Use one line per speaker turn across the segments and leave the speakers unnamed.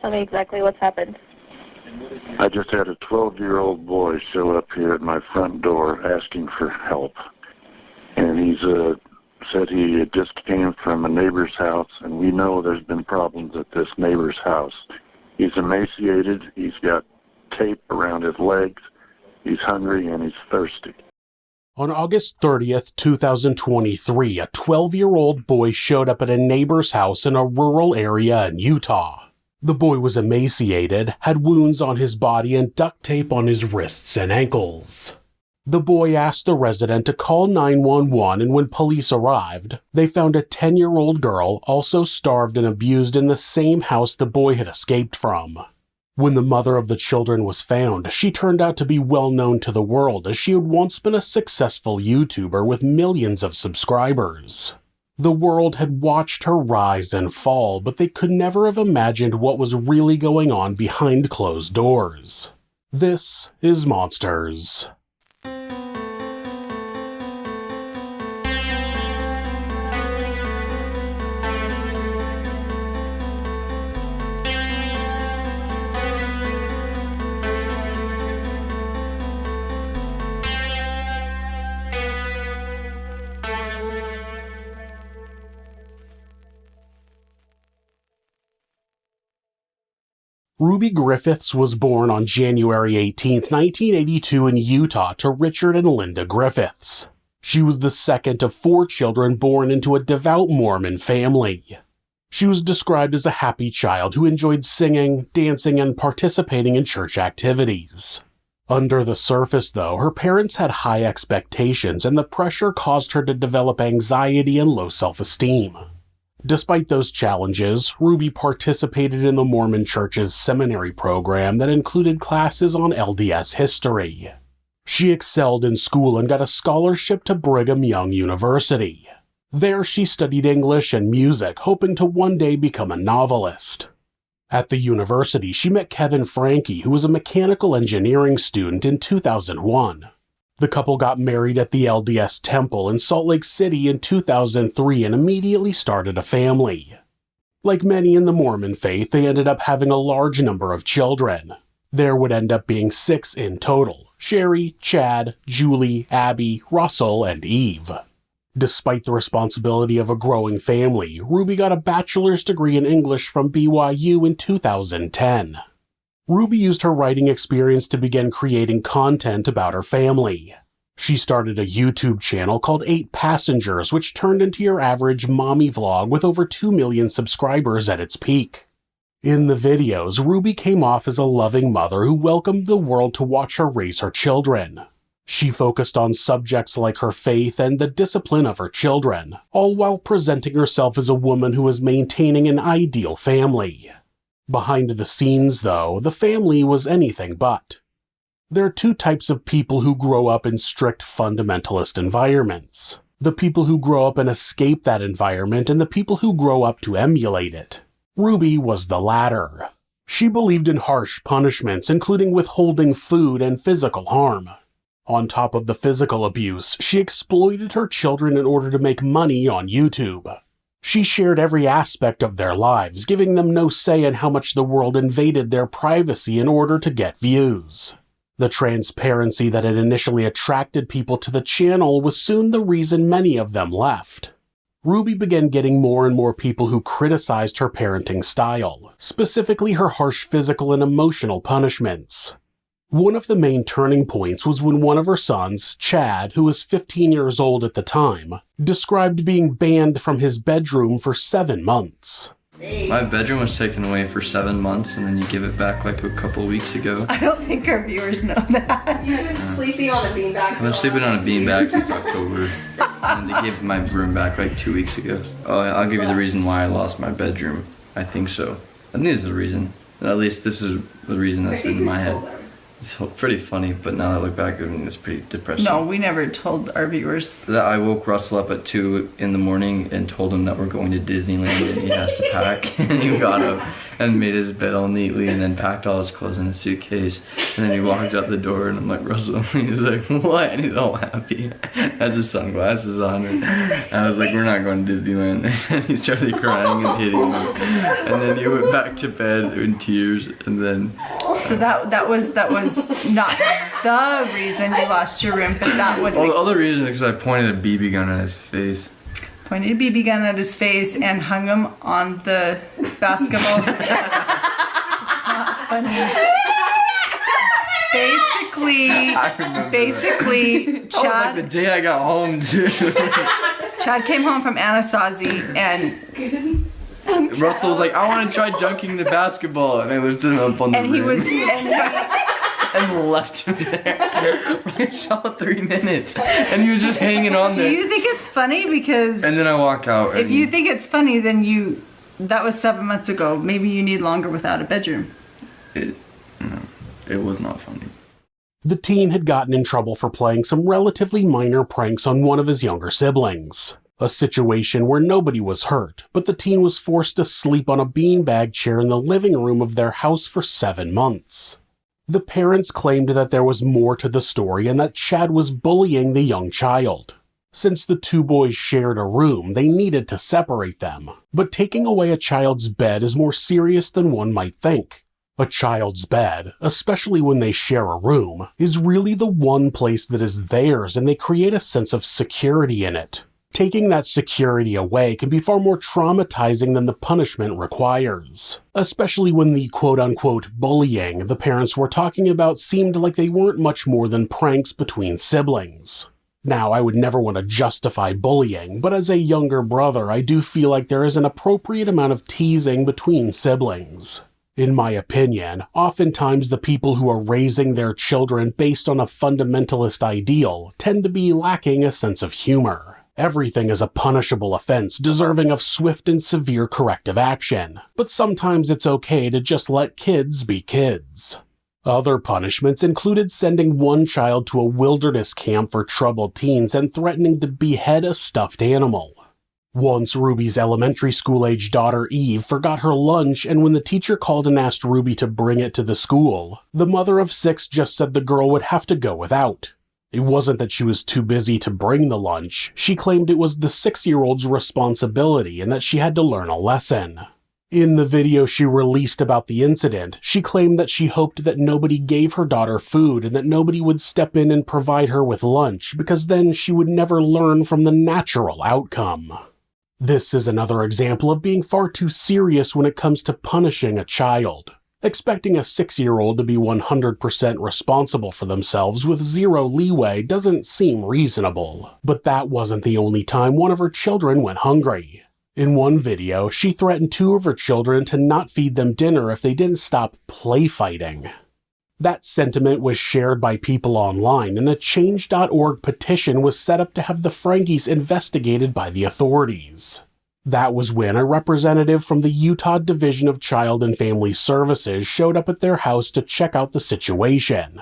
Tell me exactly what's happened.
I just had a 12-year-old boy show up here at my front door asking for help. And he's said he just came from a neighbor's house, and we know there's been problems at this neighbor's house. He's emaciated, he's got tape around his legs, he's hungry, and he's thirsty.
On August 30th, 2023, a 12-year-old boy showed up at a neighbor's house in a rural area in Utah. The boy was emaciated, had wounds on his body, and duct tape on his wrists and ankles. The boy asked the resident to call 911, and when police arrived, they found a 10-year-old girl also starved and abused in the same house the boy had escaped from. When the mother of the children was found, she turned out to be well known to the world as she had once been a successful YouTuber with millions of subscribers. The world had watched her rise and fall, but they could never have imagined what was really going on behind closed doors. This is Monsters. Ruby Griffiths was born on January 18, 1982 in Utah to Richard and Linda Griffiths. She was the second of 4 children born into a devout Mormon family. She was described as a happy child who enjoyed singing, dancing, and participating in church activities. Under the surface, though, her parents had high expectations, and the pressure caused her to develop anxiety and low self-esteem. Despite those challenges, Ruby participated in the Mormon Church's seminary program that included classes on LDS history. She excelled in school and got a scholarship to Brigham Young University. There she studied English and music, hoping to one day become a novelist. At the university, she met Kevin Franke, who was a mechanical engineering student, in 2001. The couple got married at the LDS Temple in Salt Lake City in 2003 and immediately started a family. Like many in the Mormon faith, they ended up having a large number of children. There would end up being 6 in total: Sherry, Chad, Julie, Abby, Russell, and Eve. Despite the responsibility of a growing family, Ruby got a bachelor's degree in English from BYU in 2010. Ruby used her writing experience to begin creating content about her family. She started a YouTube channel called 8 Passengers, which turned into your average mommy vlog with over 2 million subscribers at its peak. In the videos, Ruby came off as a loving mother who welcomed the world to watch her raise her children. She focused on subjects like her faith and the discipline of her children, all while presenting herself as a woman who was maintaining an ideal family. Behind the scenes, though, the family was anything but. There are 2 types of people who grow up in strict fundamentalist environments: the people who grow up and escape that environment, and the people who grow up to emulate it. Ruby was the latter. She believed in harsh punishments, including withholding food and physical harm. On top of the physical abuse, she exploited her children in order to make money on YouTube. She shared every aspect of their lives, giving them no say in how much the world invaded their privacy in order to get views. The transparency that had initially attracted people to the channel was soon the reason many of them left. Ruby began getting more and more people who criticized her parenting style, specifically her harsh physical and emotional punishments. One of the main turning points was when one of her sons, Chad, who was 15 years old at the time, described being banned from his bedroom for 7 months.
My bedroom was taken away for 7 months, and then you give it back like a couple weeks ago.
I don't think our viewers know that.
You've been sleeping on a beanbag.
I've been sleeping on a beanbag since October, and they gave my room back like 2 weeks ago. Oh, I'll give you the reason why I lost my bedroom. I think so. I think this is the reason. At least this is the reason that's been in my head. It's pretty funny, but now that I look back, I mean, it's pretty depressing.
No, we never told our viewers.
That I woke Russell up at 2 in the morning and told him that we're going to Disneyland and he has to pack. And he got up and made his bed all neatly and then packed all his clothes in a suitcase. And then he walked out the door and I'm like, Russell, and he was like, what? And he's all happy. Has his sunglasses on. And I was like, we're not going to Disneyland. And he started crying and hitting me. And then he went back to bed in tears and then...
So that was not the reason you lost your room, but that was
the other reason is because I pointed a BB gun at his face.
Pointed a BB gun at his face and hung him on the basketball. It's not funny. Basically, Chad.
That was like the day I got home too.
Chad came home from Anasazi and.
Russell was like, I want to try dunking the basketball, and I lifted him up on the rim. And left him there. We shot 3 minutes, and he was just hanging on there.
Do you think it's funny? Because
and then I walk out.
If you think it's funny, then that was 7 months ago. Maybe you need longer without a bedroom.
No, it was not funny.
The teen had gotten in trouble for playing some relatively minor pranks on one of his younger siblings. A situation where nobody was hurt, but the teen was forced to sleep on a beanbag chair in the living room of their house for 7 months. The parents claimed that there was more to the story and that Chad was bullying the young child. Since the 2 boys shared a room, they needed to separate them. But taking away a child's bed is more serious than one might think. A child's bed, especially when they share a room, is really the one place that is theirs and they create a sense of security in it. Taking that security away can be far more traumatizing than the punishment requires, especially when the quote-unquote bullying the parents were talking about seemed like they weren't much more than pranks between siblings. Now, I would never want to justify bullying, but as a younger brother, I do feel like there is an appropriate amount of teasing between siblings. In my opinion, oftentimes the people who are raising their children based on a fundamentalist ideal tend to be lacking a sense of humor. Everything is a punishable offense deserving of swift and severe corrective action, but sometimes it's okay to just let kids be kids. Other punishments included sending one child to a wilderness camp for troubled teens and threatening to behead a stuffed animal. Once Ruby's elementary school-age daughter Eve forgot her lunch, and when the teacher called and asked Ruby to bring it to the school, the mother of 6 just said the girl would have to go without. It wasn't that she was too busy to bring the lunch. She claimed it was the 6-year-old's responsibility and that she had to learn a lesson. In the video she released about the incident, she claimed that she hoped that nobody gave her daughter food and that nobody would step in and provide her with lunch because then she would never learn from the natural outcome. This is another example of being far too serious when it comes to punishing a child. Expecting a 6-year-old to be 100% responsible for themselves with zero leeway doesn't seem reasonable. But that wasn't the only time one of her children went hungry. In one video, she threatened 2 of her children to not feed them dinner if they didn't stop play fighting. That sentiment was shared by people online, and a Change.org petition was set up to have the Frankes investigated by the authorities. That was when a representative from the Utah Division of Child and Family Services showed up at their house to check out the situation.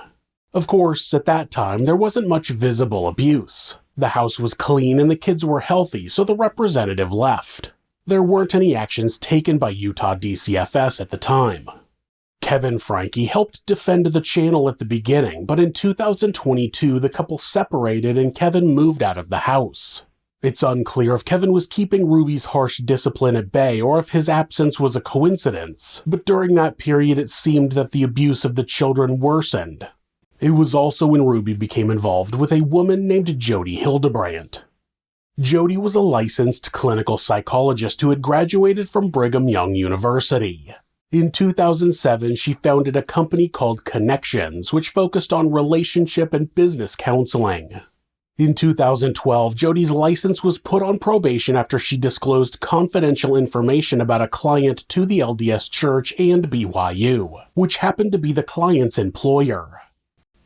Of course, at that time, there wasn't much visible abuse. The house was clean and the kids were healthy, so the representative left. There weren't any actions taken by Utah DCFS at the time. Kevin Franke helped defend the channel at the beginning, but in 2022 the couple separated and Kevin moved out of the house. It's unclear if Kevin was keeping Ruby's harsh discipline at bay or if his absence was a coincidence, but during that period it seemed that the abuse of the children worsened. It was also when Ruby became involved with a woman named Jodi Hildebrandt. Jodi was a licensed clinical psychologist who had graduated from Brigham Young University. In 2007, she founded a company called Captions, which focused on relationship and business counseling. In 2012, Jodi's license was put on probation after she disclosed confidential information about a client to the LDS Church and BYU, which happened to be the client's employer.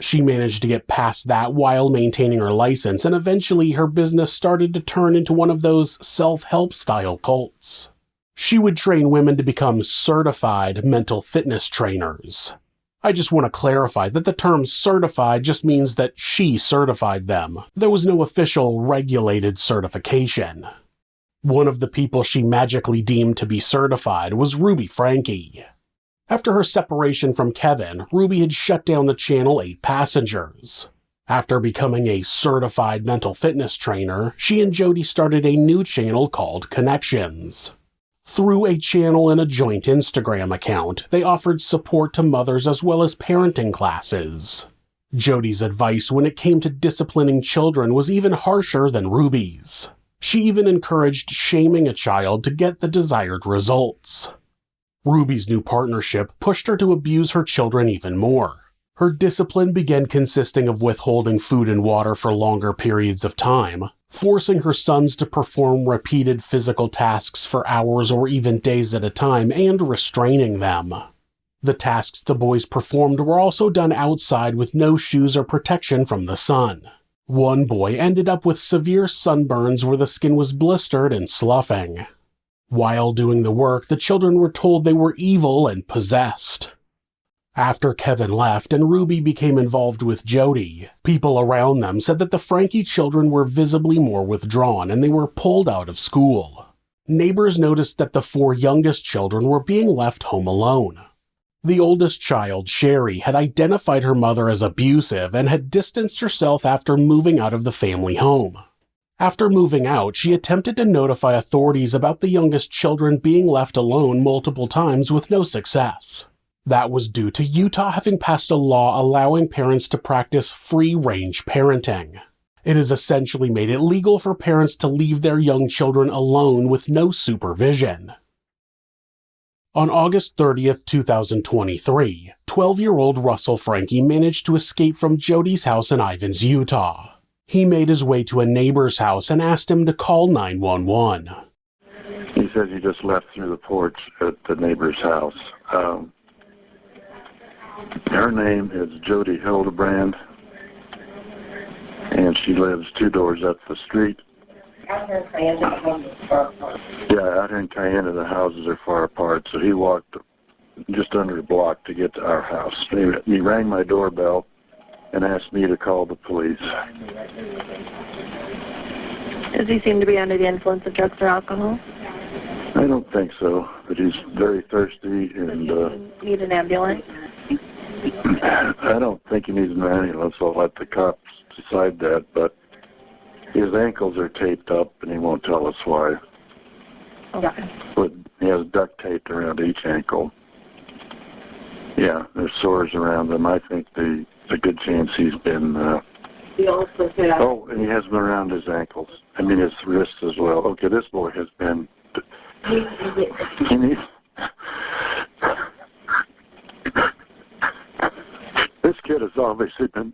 She managed to get past that while maintaining her license, and eventually her business started to turn into one of those self-help style cults. She would train women to become certified mental fitness trainers. I just want to clarify that the term certified just means that she certified them. There was no official regulated certification. One of the people she magically deemed to be certified was Ruby Franke. After her separation from Kevin, Ruby had shut down the channel 8 Passengers. After becoming a certified mental fitness trainer, she and Jodi started a new channel called Connections. Through a channel and a joint Instagram account, they offered support to mothers as well as parenting classes. Jodi's advice when it came to disciplining children was even harsher than Ruby's. She even encouraged shaming a child to get the desired results. Ruby's new partnership pushed her to abuse her children even more. Her discipline began consisting of withholding food and water for longer periods of time, forcing her sons to perform repeated physical tasks for hours or even days at a time, and restraining them. The tasks the boys performed were also done outside with no shoes or protection from the sun. One boy ended up with severe sunburns where the skin was blistered and sloughing. While doing the work, the children were told they were evil and possessed. After Kevin left and Ruby became involved with Jodi, people around them said that the Franke children were visibly more withdrawn and they were pulled out of school. Neighbors noticed that the 4 youngest children were being left home alone. The oldest child, Sherry, had identified her mother as abusive and had distanced herself after moving out of the family home. After moving out, she attempted to notify authorities about the youngest children being left alone multiple times with no success. That was due to Utah having passed a law allowing parents to practice free-range parenting. It has essentially made it legal for parents to leave their young children alone with no supervision. On August 30th, 2023, 12-year-old Russell Franke managed to escape from Jodi's house in Ivins, Utah. He made his way to a neighbor's house and asked him to call 911.
He says he just left through the porch at the neighbor's house. Her name is Jodi Hildebrandt, and she lives 2 doors up the street.
Out here in Cayenne, the houses are far apart.
Yeah, out here in Cayenne, the houses are far apart, so he walked just under a block to get to our house. He rang my doorbell and asked me to call the police.
Does he seem to be under the influence of drugs or alcohol?
I don't think so, but he's very thirsty and...
Need an ambulance?
I don't think he needs an ambulance. I'll let the cops decide that, but his ankles are taped up and he won't tell us why.
Okay.
But he has duct tape around each ankle. Yeah, there's sores around them. I think there's a good chance he's been...
He also said...
Oh, and he has them around his ankles. I mean, his wrists as well. Okay, this boy has been... He needs... This kid has obviously been...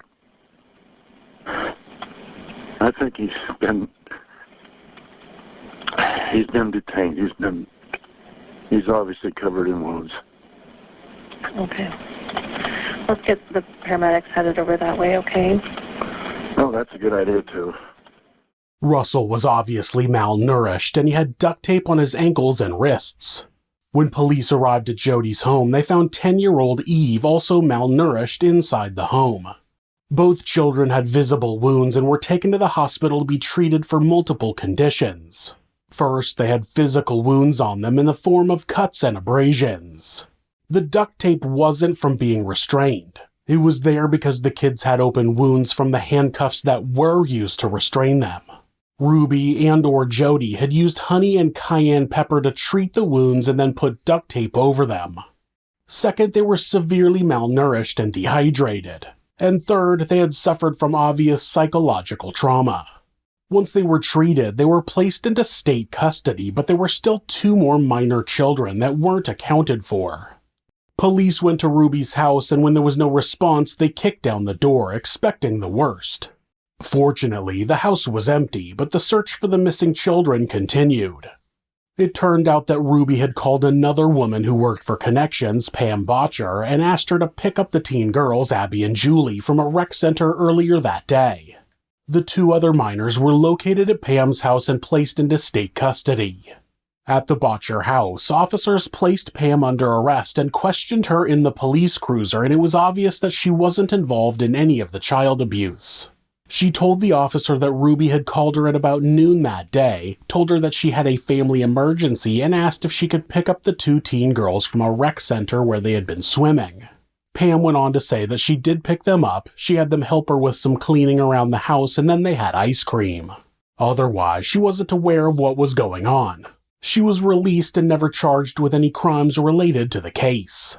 I think he's been detained. He's obviously covered in wounds.
Okay. Let's get the paramedics headed over that way, okay?
Oh, that's a good idea, too.
Russell was obviously malnourished, and he had duct tape on his ankles and wrists. When police arrived at Jodi's home, they found 10-year-old Eve also malnourished inside the home. Both children had visible wounds and were taken to the hospital to be treated for multiple conditions. First, they had physical wounds on them in the form of cuts and abrasions. The duct tape wasn't from being restrained. It was there because the kids had open wounds from the handcuffs that were used to restrain them. Ruby and/or Jodi had used honey and cayenne pepper to treat the wounds and then put duct tape over them. Second, they were severely malnourished and dehydrated. And third, they had suffered from obvious psychological trauma. Once they were treated, they were placed into state custody, but there were still 2 more minor children that weren't accounted for. Police went to Ruby's house, and when there was no response, they kicked down the door, expecting the worst. Fortunately, the house was empty, but the search for the missing children continued. It turned out that Ruby had called another woman who worked for Connections, Pam Botcher, and asked her to pick up the teen girls, Abby and Julie, from a rec center earlier that day. The 2 other minors were located at Pam's house and placed into state custody. At the Botcher house, officers placed Pam under arrest and questioned her in the police cruiser, and it was obvious that she wasn't involved in any of the child abuse. She told the officer that Ruby had called her at about noon that day, told her that she had a family emergency, and asked if she could pick up the 2 teen girls from a rec center where they had been swimming. Pam went on to say that she did pick them up, she had them help her with some cleaning around the house, and then they had ice cream. Otherwise, she wasn't aware of what was going on. She was released and never charged with any crimes related to the case.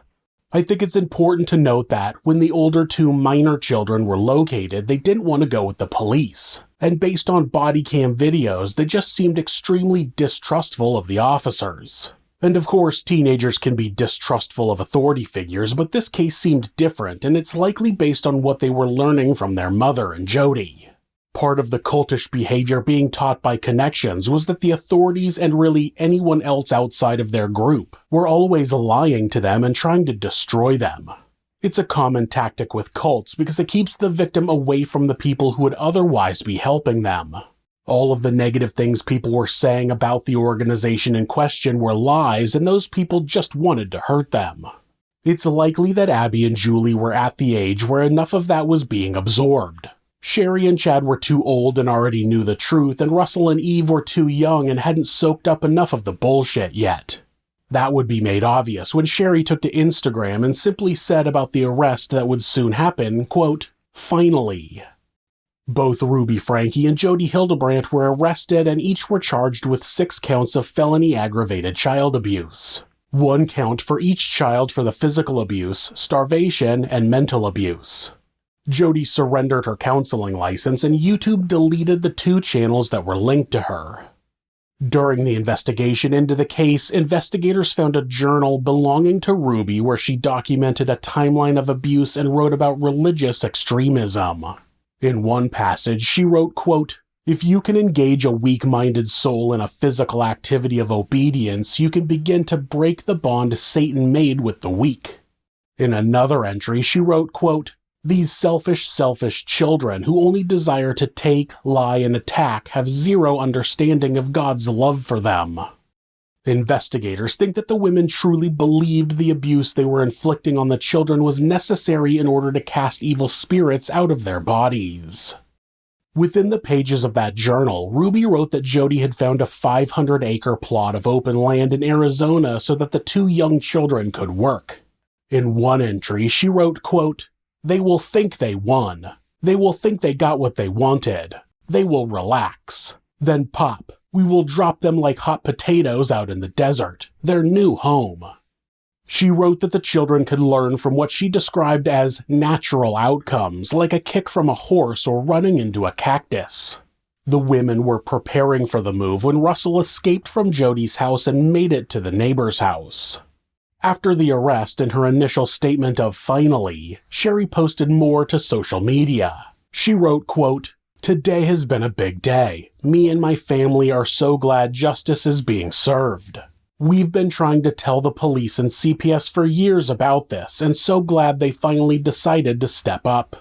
I think it's important to note that when the older 2 minor children were located, they didn't want to go with the police. And based on body cam videos, they just seemed extremely distrustful of the officers. And of course, teenagers can be distrustful of authority figures, but this case seemed different, and it's likely based on what they were learning from their mother and Jodi. Part of the cultish behavior being taught by Connections was that the authorities and really anyone else outside of their group were always lying to them and trying to destroy them. It's a common tactic with cults because it keeps the victim away from the people who would otherwise be helping them. All of the negative things people were saying about the organization in question were lies, and those people just wanted to hurt them. It's likely that Abby and Julie were at the age where enough of that was being absorbed. Sherry and Chad were too old and already knew the truth, and Russell and Eve were too young and hadn't soaked up enough of the bullshit yet. That would be made obvious when Sherry took to Instagram and simply said about the arrest that would soon happen, quote, "Finally." Both Ruby Franke and Jodi Hildebrandt were arrested and each were charged with 6 counts of felony aggravated child abuse. 1 count for each child for the physical abuse, starvation, and mental abuse. Jodi surrendered her counseling license, and YouTube deleted the 2 channels that were linked to her. During the investigation into the case, investigators found a journal belonging to Ruby where she documented a timeline of abuse and wrote about religious extremism. In one passage, she wrote, quote, "If you can engage a weak-minded soul in a physical activity of obedience, you can begin to break the bond Satan made with the weak." In another entry, she wrote, quote, "These selfish children who only desire to take, lie, and attack have zero understanding of God's love for them." Investigators think that the women truly believed the abuse they were inflicting on the children was necessary in order to cast evil spirits out of their bodies. Within the pages of that journal, Ruby wrote that Jodi had found a 500-acre plot of open land in Arizona so that the 2 young children could work. In one entry, she wrote, quote, "They will think they won. They will think they got what they wanted. They will relax. Then pop. We will drop them like hot potatoes out in the desert, their new home." She wrote that the children could learn from what she described as natural outcomes, like a kick from a horse or running into a cactus. The women were preparing for the move when Russell escaped from Jodi's house and made it to the neighbor's house. After the arrest and her initial statement of "finally," Sherry posted more to social media. She wrote, quote, "Today has been a big day. Me and my family are so glad justice is being served. We've been trying to tell the police and CPS for years about this, and so glad they finally decided to step up."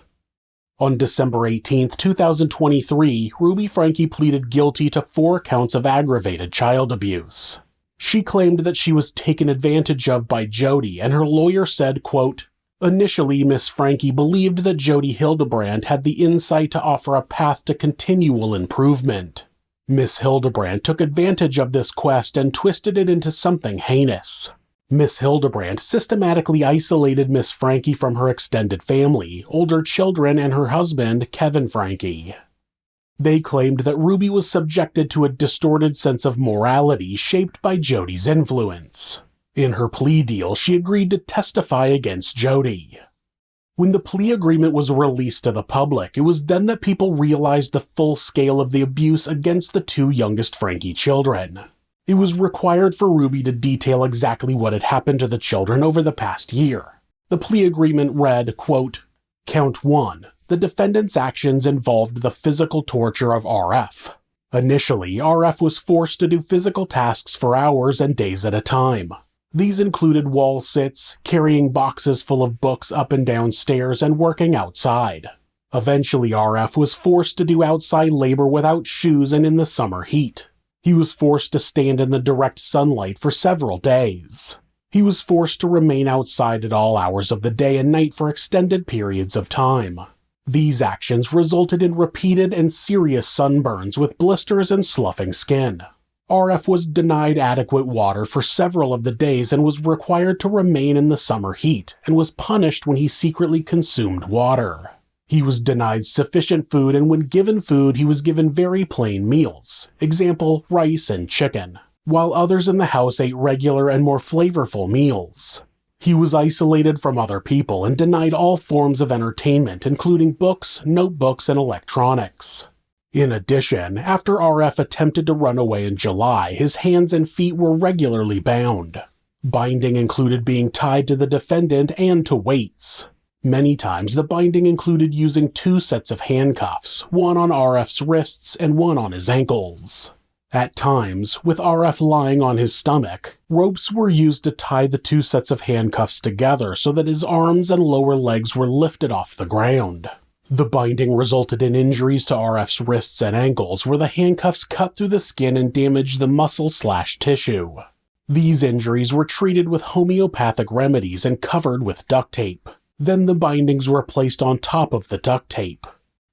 On December 18, 2023, Ruby Franke pleaded guilty to 4 counts of aggravated child abuse. She claimed that she was taken advantage of by Jodi, and her lawyer said, quote, "Initially, Miss Franke believed that Jodi Hildebrandt had the insight to offer a path to continual improvement. Miss Hildebrandt took advantage of this quest and twisted it into something heinous. Miss Hildebrandt systematically isolated Miss Franke from her extended family, older children, and her husband, Kevin Franke. They claimed that Ruby was subjected to a distorted sense of morality shaped by Jodi's influence. In her plea deal, she agreed to testify against Jodi. When the plea agreement was released to the public, it was then that people realized the full scale of the abuse against the 2 youngest Franke children. It was required for Ruby to detail exactly what had happened to the children over the past year. The plea agreement read, quote, "Count 1. The defendant's actions involved the physical torture of RF. Initially, RF was forced to do physical tasks for hours and days at a time. These included wall sits, carrying boxes full of books up and down stairs, and working outside. Eventually, RF was forced to do outside labor without shoes and in the summer heat. He was forced to stand in the direct sunlight for several days. He was forced to remain outside at all hours of the day and night for extended periods of time. These actions resulted in repeated and serious sunburns with blisters and sloughing skin. RF was denied adequate water for several of the days and was required to remain in the summer heat, and was punished when he secretly consumed water. He was denied sufficient food, and when given food, he was given very plain meals, example, rice and chicken, while others in the house ate regular and more flavorful meals. He was isolated from other people and denied all forms of entertainment, including books, notebooks, and electronics. In addition, after RF attempted to run away in July, his hands and feet were regularly bound. Binding included being tied to the defendant and to weights. Many times, the binding included using 2 sets of handcuffs, one on RF's wrists and one on his ankles. At times, with RF lying on his stomach, ropes were used to tie the 2 sets of handcuffs together so that his arms and lower legs were lifted off the ground. The binding resulted in injuries to RF's wrists and ankles, where the handcuffs cut through the skin and damaged the muscle/tissue. These injuries were treated with homeopathic remedies and covered with duct tape. Then the bindings were placed on top of the duct tape.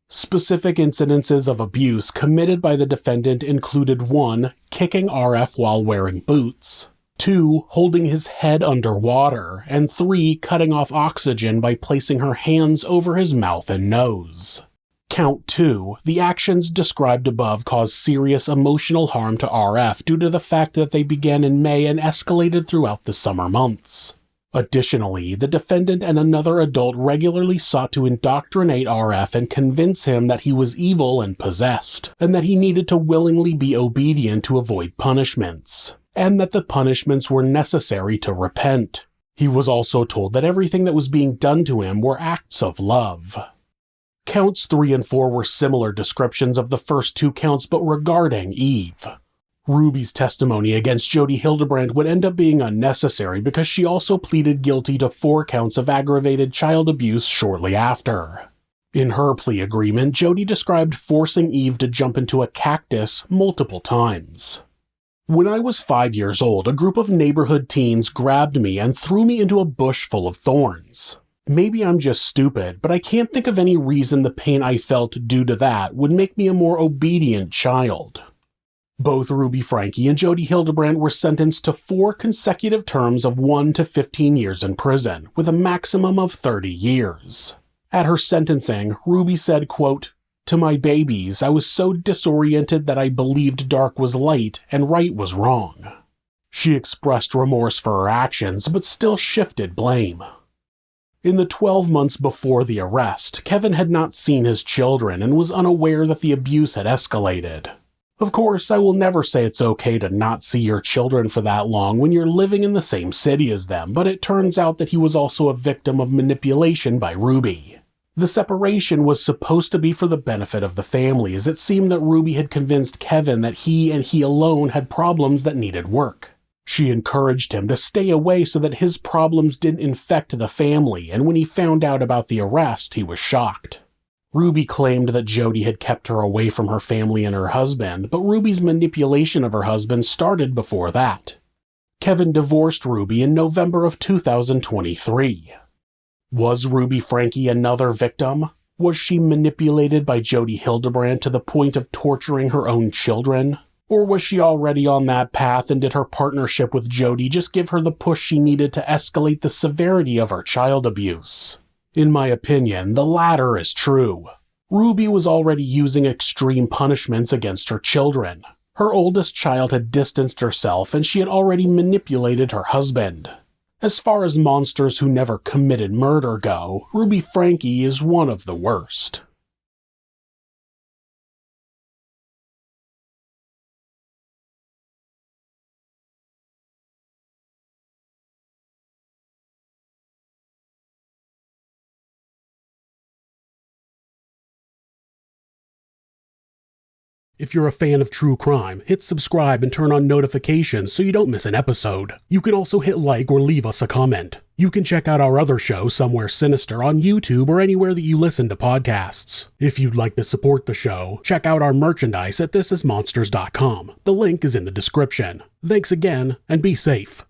Specific incidences of abuse committed by the defendant included 1. Kicking RF while wearing boots, 2. Holding his head underwater, and 3. Cutting off oxygen by placing her hands over his mouth and nose. Count 2. The actions described above caused serious emotional harm to RF due to the fact that they began in May and escalated throughout the summer months. Additionally, the defendant and another adult regularly sought to indoctrinate RF and convince him that he was evil and possessed, and that he needed to willingly be obedient to avoid punishments, and that the punishments were necessary to repent. He was also told that everything that was being done to him were acts of love. Counts 3 and 4 were similar descriptions of the first 2 counts, but regarding Eve. Ruby's testimony against Jodi Hildebrandt would end up being unnecessary because she also pleaded guilty to 4 counts of aggravated child abuse shortly after. In her plea agreement, Jodi described forcing Eve to jump into a cactus multiple times. When I was 5 years old, a group of neighborhood teens grabbed me and threw me into a bush full of thorns. Maybe I'm just stupid, but I can't think of any reason the pain I felt due to that would make me a more obedient child. Both Ruby Franke and Jodi Hildebrandt were sentenced to 4 consecutive terms of 1 to 15 years in prison, with a maximum of 30 years. At her sentencing, Ruby said, quote, "To my babies, I was so disoriented that I believed dark was light and right was wrong." She expressed remorse for her actions, but still shifted blame. In the 12 months before the arrest, Kevin had not seen his children and was unaware that the abuse had escalated. Of course, I will never say it's okay to not see your children for that long when you're living in the same city as them, but it turns out that he was also a victim of manipulation by Ruby. The separation was supposed to be for the benefit of the family, as it seemed that Ruby had convinced Kevin that he and he alone had problems that needed work. She encouraged him to stay away so that his problems didn't infect the family, and when he found out about the arrest, he was shocked. Ruby claimed that Jodi had kept her away from her family and her husband, but Ruby's manipulation of her husband started before that. Kevin divorced Ruby in November of 2023. Was Ruby Franke another victim? Was she manipulated by Jodi Hildebrandt to the point of torturing her own children? Or was she already on that path, and did her partnership with Jodi just give her the push she needed to escalate the severity of her child abuse? In my opinion, the latter is true. Ruby was already using extreme punishments against her children. Her oldest child had distanced herself, and she had already manipulated her husband. As far as monsters who never committed murder go, Ruby Franke is one of the worst. If you're a fan of true crime, hit subscribe and turn on notifications so you don't miss an episode. You can also hit like or leave us a comment. You can check out our other show, Somewhere Sinister, on YouTube or anywhere that you listen to podcasts. If you'd like to support the show, check out our merchandise at thisismonsters.com. The link is in the description. Thanks again, and be safe.